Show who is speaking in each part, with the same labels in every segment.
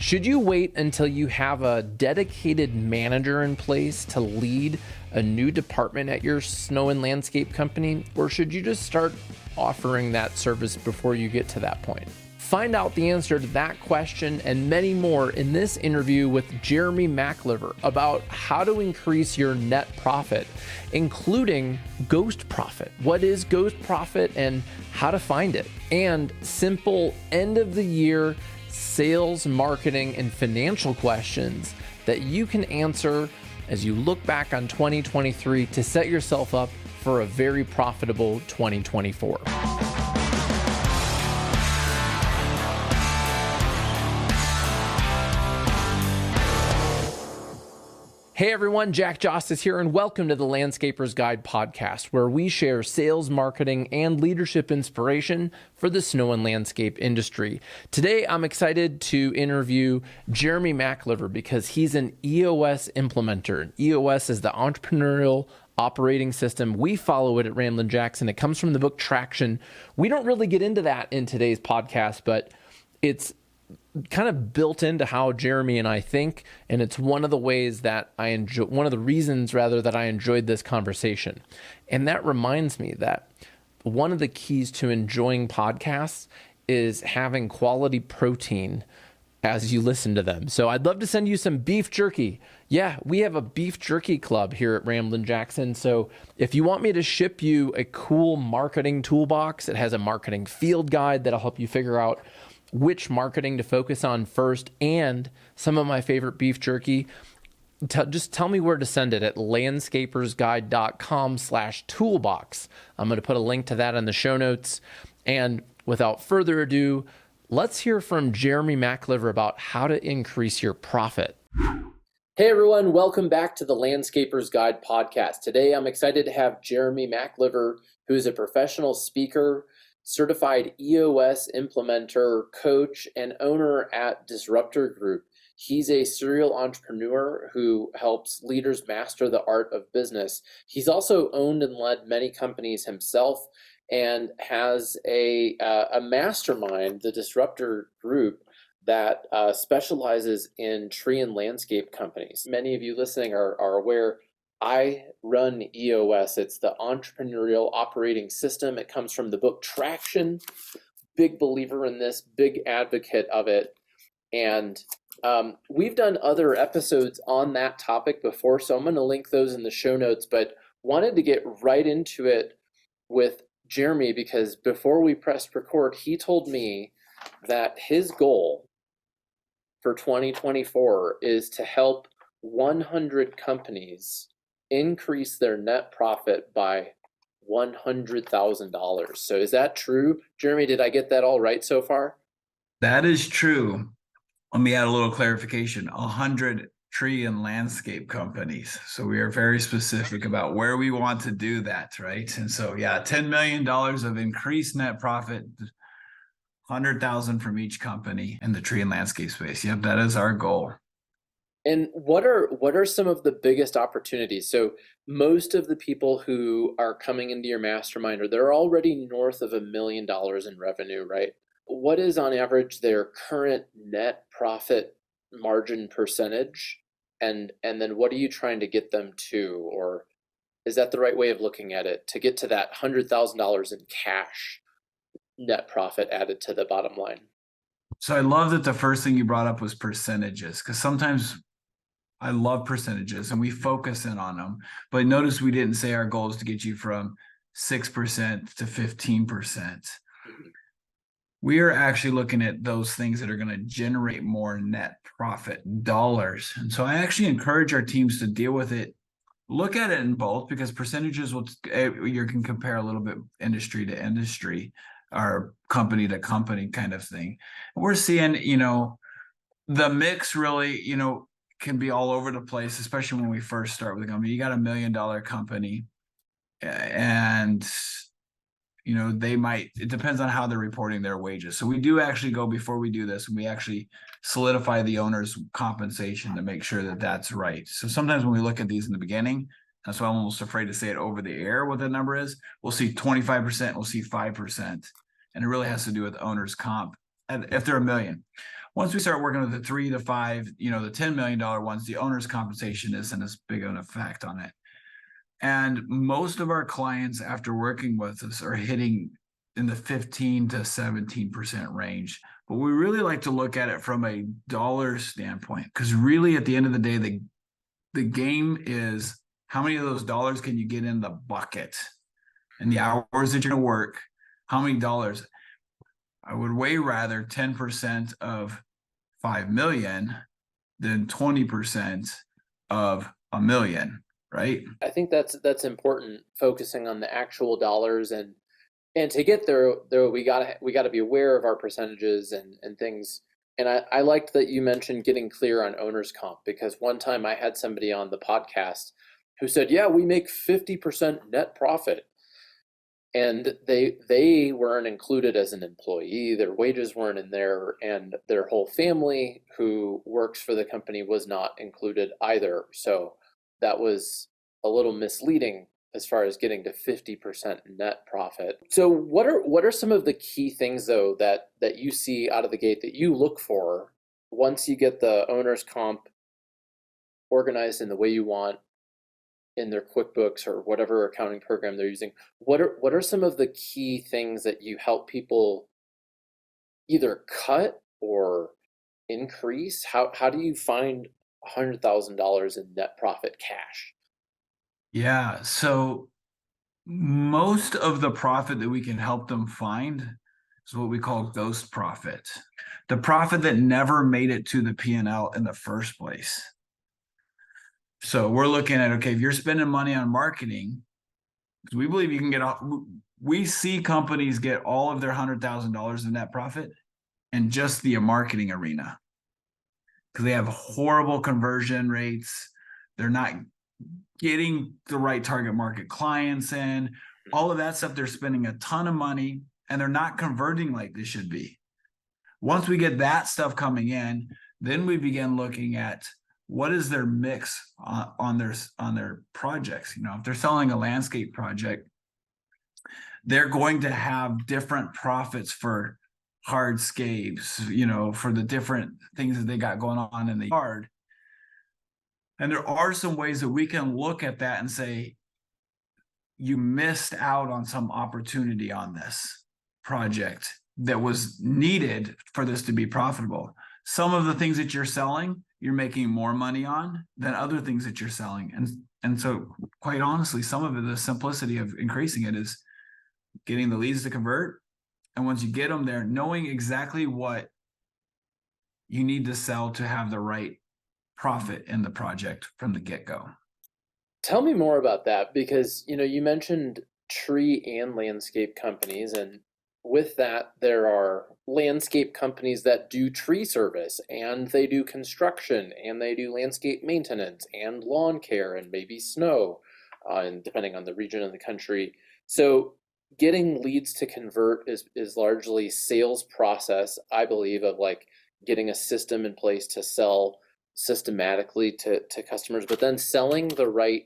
Speaker 1: Should you wait until you have a dedicated manager in place to lead a new department at your snow and landscape company, or should you just start offering that service before you get to that point? Find out the answer to that question and many more in this interview with Jeremy Macliver about how to increase your net profit, including ghost profit. What is ghost profit and how to find it? And simple end of the year sales, marketing, and financial questions that you can answer as you look back on 2023 to set yourself up for a very profitable 2024. Hey everyone, Jack Jostes here, and welcome to the Landscaper's Guide podcast, where we share sales, marketing, and leadership inspiration for the snow and landscape industry. Today, I'm excited to interview Jeremy Macliver because he's an EOS implementer. EOS is the entrepreneurial operating system. We follow it at Ramblin' Jackson. It comes from the book Traction. We don't really get into that in today's podcast, but it's kind of built into how Jeremy and I think, and it's one of the ways that I enjoy, one of the reasons rather that I enjoyed this conversation. And that reminds me that one of the keys to enjoying podcasts is having quality protein as you listen to them. So I'd love to send you some beef jerky. Yeah, we have a beef jerky club here at Ramblin' Jackson. So if you want me to ship you a cool marketing toolbox, it has a marketing field guide that'll help you figure out which marketing to focus on first, and some of my favorite beef jerky, just tell me where to send it at landscapersguide.com/toolbox. I'm going to put a link to that in the show notes. And without further ado, let's hear from Jeremy Macliver about how to increase your profit. Hey everyone, welcome back to the Landscaper's Guide podcast. Today I'm excited to have Jeremy Macliver, who is a professional speaker, certified EOS implementer, coach, and owner at Disruptor Group. He's a serial entrepreneur who helps leaders master the art of business. He's also owned and led many companies himself and has a mastermind, the Disruptor Group, that specializes in tree and landscape companies. Many of you listening are aware I run EOS. It's the entrepreneurial operating system. It comes from the book Traction. Big believer in this, big advocate of it. And we've done other episodes on that topic before, so I'm going to link those in the show notes, but wanted to get right into it with Jeremy because before we pressed record, he told me that his goal for 2024 is to help 100 companies increase their net profit by $100,000. So is that true? Jeremy, did I get that all right so far?
Speaker 2: That is true. Let me add a little clarification. 100 tree and landscape companies. So we are very specific about where we want to do that, right? And so, yeah, $10 million of increased net profit, 100,000 from each company in the tree and landscape space. Yep, that is our goal.
Speaker 1: And what are some of the biggest opportunities? So most of the people who are coming into your mastermind they're already north of $1 million in revenue, right? What is on average their current net profit margin percentage? And then what are you trying to get them to? Or is that the right way of looking at it, to get to that $100,000 in cash net profit added to the bottom line?
Speaker 2: So I love that the first thing you brought up was percentages, because sometimes I love percentages and we focus in on them, but notice we didn't say our goal is to get you from 6% to 15%. We are actually looking at those things that are going to generate more net profit dollars. And so I actually encourage our teams to deal with it. Look at it in both, because percentages you can compare a little bit industry to industry or company to company kind of thing. We're seeing, the mix really, can be all over the place, especially when we first start with a company. You got $1 million company and, it depends on how they're reporting their wages. So we do actually go before we do this, and we actually solidify the owner's compensation to make sure that that's right. So sometimes when we look at these in the beginning, that's why I'm almost afraid to say it over the air what the number is. We'll see 25%, we'll see 5%. And it really has to do with owner's comp if they're $1 million. Once we start working with the 3 to 5, the $10 million ones, the owner's compensation isn't as big of an effect on it. And most of our clients, after working with us, are hitting in the 15 to 17% range. But we really like to look at it from a dollar standpoint, because really at the end of the day, the game is how many of those dollars can you get in the bucket, and the hours that you're going to work, how many dollars. I would way rather 10% of 5 million than 20% of a million, right?
Speaker 1: I think that's important, focusing on the actual dollars, and to get there, though, we gotta be aware of our percentages and things. And I liked that you mentioned getting clear on owner's comp, because one time I had somebody on the podcast who said, yeah, we make 50% net profit. And they weren't included as an employee. Their wages weren't in there, and their whole family who works for the company was not included either. So that was a little misleading as far as getting to 50% net profit. So what are some of the key things, though, that you see out of the gate that you look for once you get the owner's comp organized in the way you want in their QuickBooks or whatever accounting program they're using? What are some of the key things that you help people either cut or increase? How do you find $100,000 in net profit cash?
Speaker 2: Yeah. So most of the profit that we can help them find is what we call ghost profit, the profit that never made it to the P&L in the first place. So we're looking at, okay, if you're spending money on marketing, because we believe you can we see companies get all of their $100,000 in net profit in just the marketing arena, because they have horrible conversion rates. They're not getting the right target market clients in, all of that stuff. They're spending a ton of money and they're not converting like they should be. Once we get that stuff coming in, then we begin looking at what is their mix on their projects. If they're selling a landscape project, they're going to have different profits for hardscapes, for the different things that they got going on in the yard. And there are some ways that we can look at that and say, you missed out on some opportunity on this project that was needed for this to be profitable. Some of the things that you're selling, you're making more money on than other things that you're selling. And so quite honestly, some of it, the simplicity of increasing it is getting the leads to convert. And once you get them there, knowing exactly what you need to sell to have the right profit in the project from the get-go.
Speaker 1: Tell me more about that, because you mentioned tree and landscape companies, and with that there are landscape companies that do tree service, and they do construction, and they do landscape maintenance and lawn care and maybe snow, and depending on the region of the country. So getting leads to convert is largely sales process, I believe, of like getting a system in place to sell systematically to customers, but then selling the right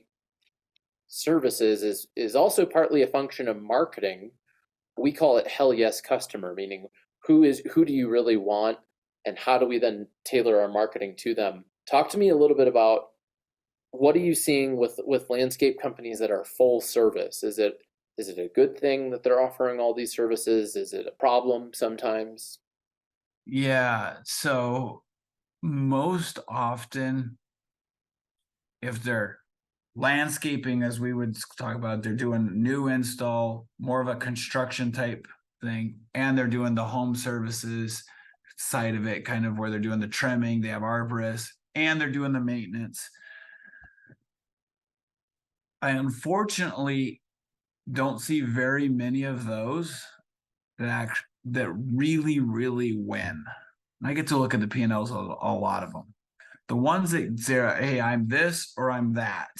Speaker 1: services is also partly a function of marketing. We call it hell yes customer, meaning who do you really want, and how do we then tailor our marketing to them? Talk to me a little bit about what are you seeing with landscape companies that are full service? Is it a good thing that they're offering all these services? Is it a problem sometimes?
Speaker 2: Yeah. So most often, if they're landscaping, as we would talk about, they're doing new install, more of a construction type thing, and they're doing the home services side of it, kind of where they're doing the trimming, they have arborists, and they're doing the maintenance. I unfortunately don't see very many of those that really, really win. And I get to look at the P&Ls, a lot of them. The ones that say, hey, I'm this or I'm that,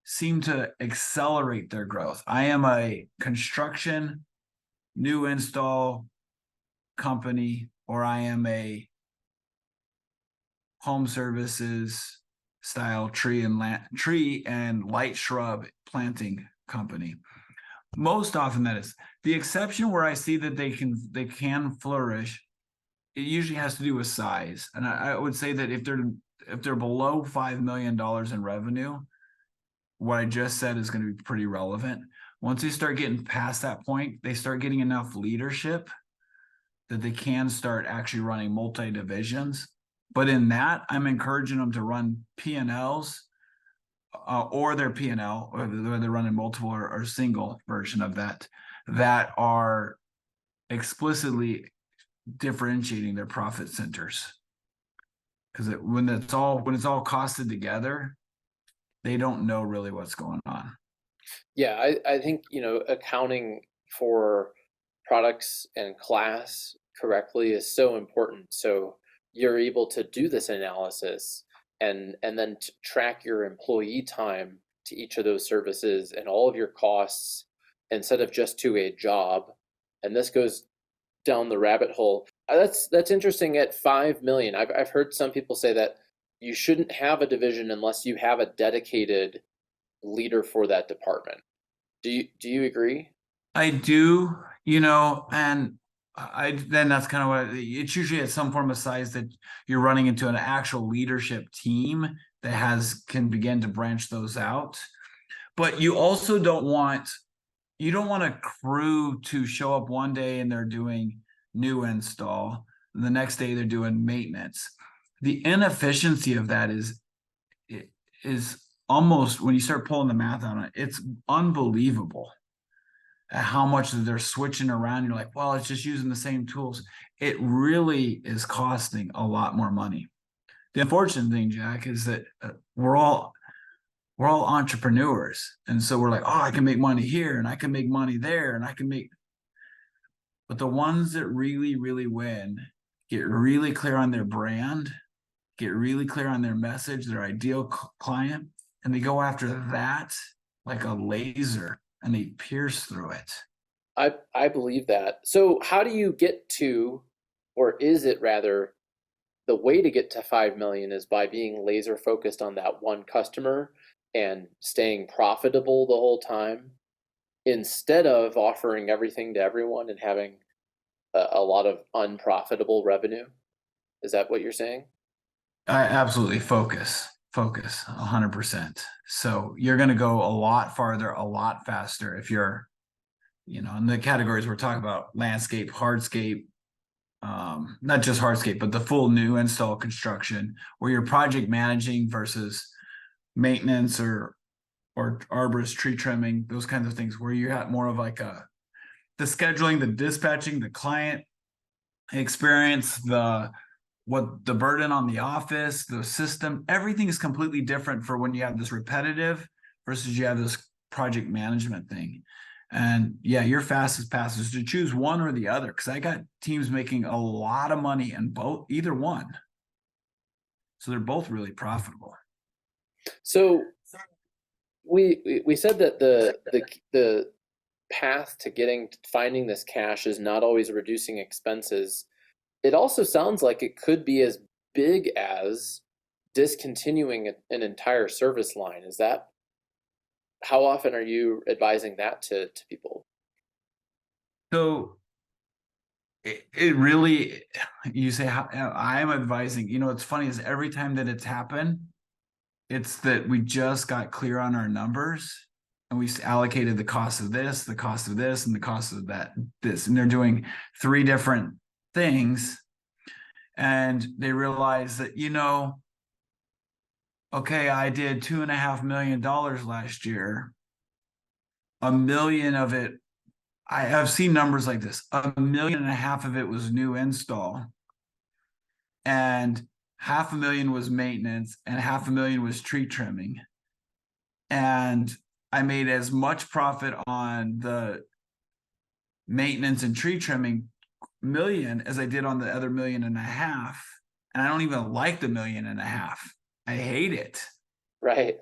Speaker 2: seem to accelerate their growth. I am a construction, new install company, or I am a home services style tree and light shrub planting company. Most often that is the exception where I see that they can flourish it usually has to do with size. And I would say that if they're below $5 million in revenue, what I just said is going to be pretty relevant. Once they start getting past that point, they start getting enough leadership that they can start actually running multi-divisions. But in that, I'm encouraging them to run P&Ls or their P&L, or they're running multiple or single version of that are explicitly differentiating their profit centers. Because when it's all costed together, they don't know really what's going on.
Speaker 1: Yeah, I think, accounting for products and class correctly is so important. So you're able to do this analysis and then track your employee time to each of those services and all of your costs instead of just to a job. And this goes down the rabbit hole. That's interesting at 5 million. I've heard some people say that you shouldn't have a division unless you have a dedicated leader for that department. Do you agree?
Speaker 2: I do, and then that's kind of what it's usually at some form of size that you're running into an actual leadership team that can begin to branch those out. But you also don't want a crew to show up one day and they're doing new install, and the next day they're doing maintenance. The inefficiency of that is almost, when you start pulling the math on it, it's unbelievable at how much they're switching around. You're like, well, it's just using the same tools. It really is costing a lot more money. The unfortunate thing, Jack, is that we're all entrepreneurs, and so we're like, oh, I can make money here and I can make money there and I can make. But the ones that really, really win get really clear on their brand, get really clear on their message, their ideal client, and they go after that like a laser and they pierce through it.
Speaker 1: I believe that. So how do you get to, or is it rather, the way to get to 5 million is by being laser focused on that one customer and staying profitable the whole time instead of offering everything to everyone and having a lot of unprofitable revenue? Is that what you're saying?
Speaker 2: I absolutely focus 100%. So you're going to go a lot farther, a lot faster if you're, in the categories we're talking about: landscape, hardscape, not just hardscape, but the full new install construction, where you're project managing versus maintenance or arborist tree trimming, those kinds of things, where you have more of like the scheduling, the dispatching, the client experience, the burden on the office, the system. Everything is completely different for when you have this repetitive versus you have this project management thing. And yeah, your fastest path is to choose one or the other, because I got teams making a lot of money in either one. So they're both really profitable.
Speaker 1: So we said that the path to finding this cash is not always reducing expenses. It also sounds like it could be as big as discontinuing an entire service line. Is that, how often are you advising that to people?
Speaker 2: So it really, you say, how I'm advising, it's funny is every time that it's happened, it's that we just got clear on our numbers and we allocated the cost of this, the cost of this, and the cost of this, and they're doing 3 different things. And they realize that, okay, I did $2.5 million last year. $1 million of it, I have seen numbers like this. $1.5 million of it was new install, and $500,000 was maintenance, and $500,000 was tree trimming. And I made as much profit on the maintenance and tree trimming million as I did on the other $1.5 million. And I don't even like the $1.5 million. I hate it.
Speaker 1: Right.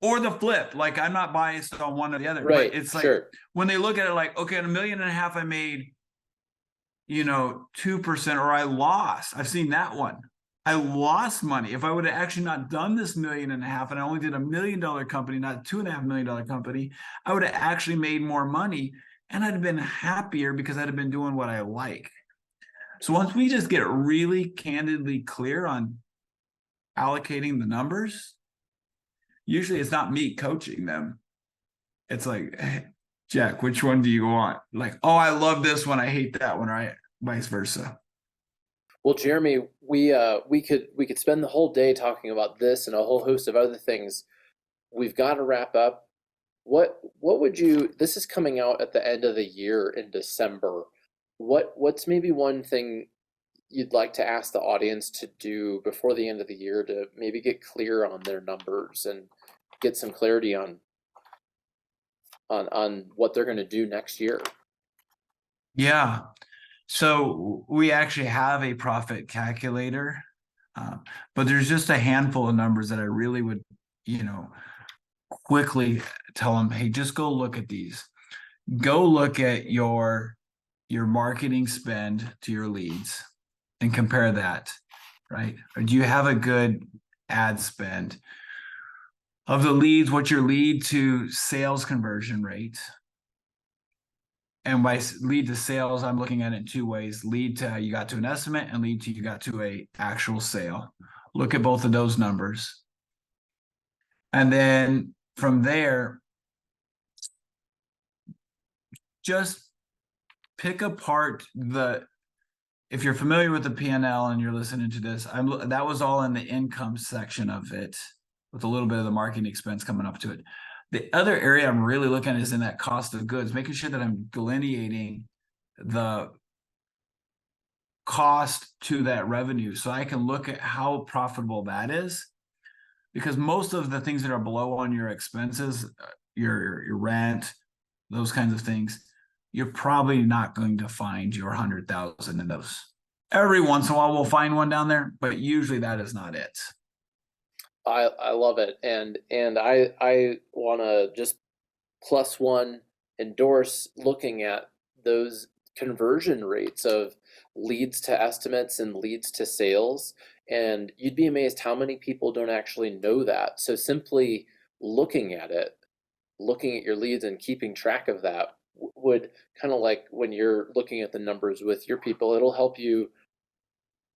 Speaker 1: Or
Speaker 2: the flip, like I'm not biased on one or the other,
Speaker 1: right.
Speaker 2: But it's like,
Speaker 1: sure.
Speaker 2: When they look at it like, okay, on $1.5 million, I made, 2%, or I lost. I've seen that one. I lost money. If I would have actually not done this $1.5 million and I only did $1 million company, not a $2.5 million company, I would have actually made more money and I'd have been happier because I'd have been doing what I like. So once we just get really candidly clear on allocating the numbers, usually it's not me coaching them. It's like, hey, Jack, which one do you want? Like, oh, I love this one, I hate that one, right? Vice versa.
Speaker 1: Well, Jeremy, we could spend the whole day talking about this and a whole host of other things. We've got to wrap up. What would you, this is coming out at the end of the year in December. What's maybe one thing you'd like to ask the audience to do before the end of the year to maybe get clear on their numbers and get some clarity on what they're going to do next year?
Speaker 2: Yeah. So we actually have a profit calculator, but there's just a handful of numbers that I really would, quickly tell them, hey, just go look at these. Go look at your marketing spend to your leads and compare that, right? Or do you have a good ad spend? Of the leads, what's your lead to sales conversion rate? And by lead to sales, I'm looking at it in two ways: lead to how you got to an estimate and lead to you got to a actual sale. Look at both of those numbers. And then from there, just pick apart if you're familiar with the P&L and you're listening to this, that was all in the income section of it, with a little bit of the marketing expense coming up to it. The other area I'm really looking at is in that cost of goods, making sure that I'm delineating the cost to that revenue so I can look at how profitable that is. Because most of the things that are below on your expenses, your rent, those kinds of things, you're probably not going to find your 100,000 in those. Every once in a while we'll find one down there, but usually that is not it.
Speaker 1: I love it, and I want to just plus one endorse looking at those conversion rates of leads to estimates and leads to sales, and you'd be amazed how many people don't actually know that. So simply looking at it, looking at your leads and keeping track of that would kind of like when you're looking at the numbers with your people, it'll help you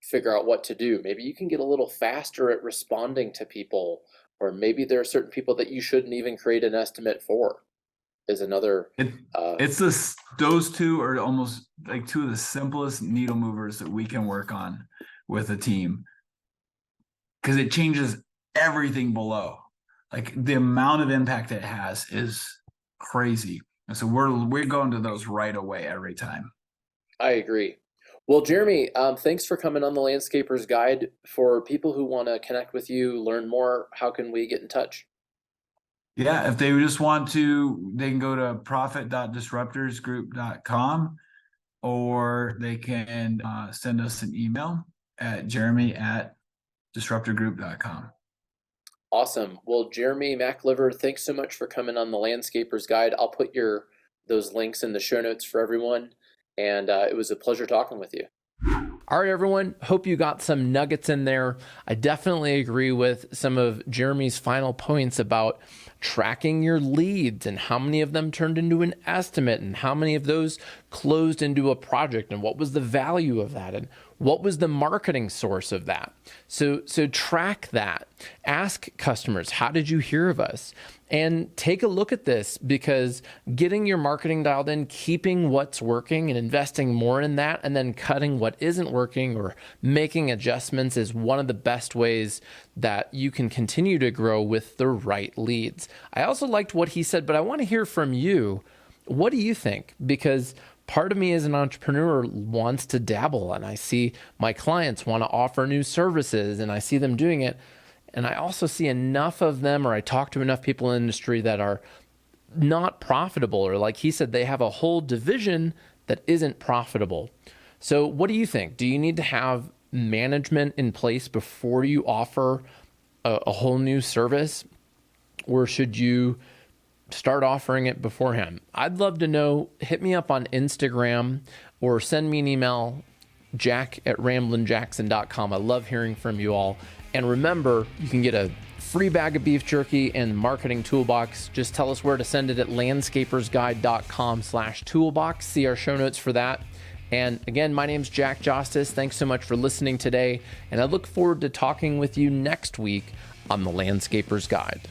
Speaker 1: figure out what to do. Maybe you can get a little faster at responding to people, or maybe there are certain people that you shouldn't even create an estimate for. Is another.
Speaker 2: Those two are almost like two of the simplest needle movers that we can work on with a team, because it changes everything below. Like the amount of impact it has is crazy. And so we're going to those right away every time.
Speaker 1: I agree. Well, Jeremy, thanks for coming on the Landscaper's Guide. For people who want to connect with you, learn more, how can we get in touch?
Speaker 2: Yeah, if they just want to, they can go to profit.disruptorsgroup.com, or they can send us an email at jeremy@disruptorgroup.com.
Speaker 1: Awesome. Well, Jeremy Macliver, thanks so much for coming on the Landscaper's Guide. I'll put those links in the show notes for everyone. And it was a pleasure talking with you. All right, everyone. Hope you got some nuggets in there. I definitely agree with some of Jeremy's final points about tracking your leads and how many of them turned into an estimate and how many of those closed into a project and what was the value of that and what was the marketing source of that. So track that. Ask customers, how did you hear of us? And take a look at this, because getting your marketing dialed in, keeping what's working and investing more in that, and then cutting what isn't working or making adjustments is one of the best ways that you can continue to grow with the right leads. I also liked what he said, but I want to hear from you. What do you think? Because part of me as an entrepreneur wants to dabble, and I see my clients want to offer new services, and I see them doing it. And I also see enough of them, or I talk to enough people in the industry that are not profitable, or like he said, they have a whole division that isn't profitable. So what do you think? Do you need to have management in place before you offer a whole new service, or should you start offering it beforehand? I'd love to know. Hit me up on Instagram or send me an email, jack@ramblinjackson.com. I love hearing from you all. And remember, you can get a free bag of beef jerky and marketing toolbox. Just tell us where to send it at landscapersguide.com/toolbox. See our show notes for that. And again, my name's Jack Jostes. Thanks so much for listening today. And I look forward to talking with you next week on The Landscaper's Guide.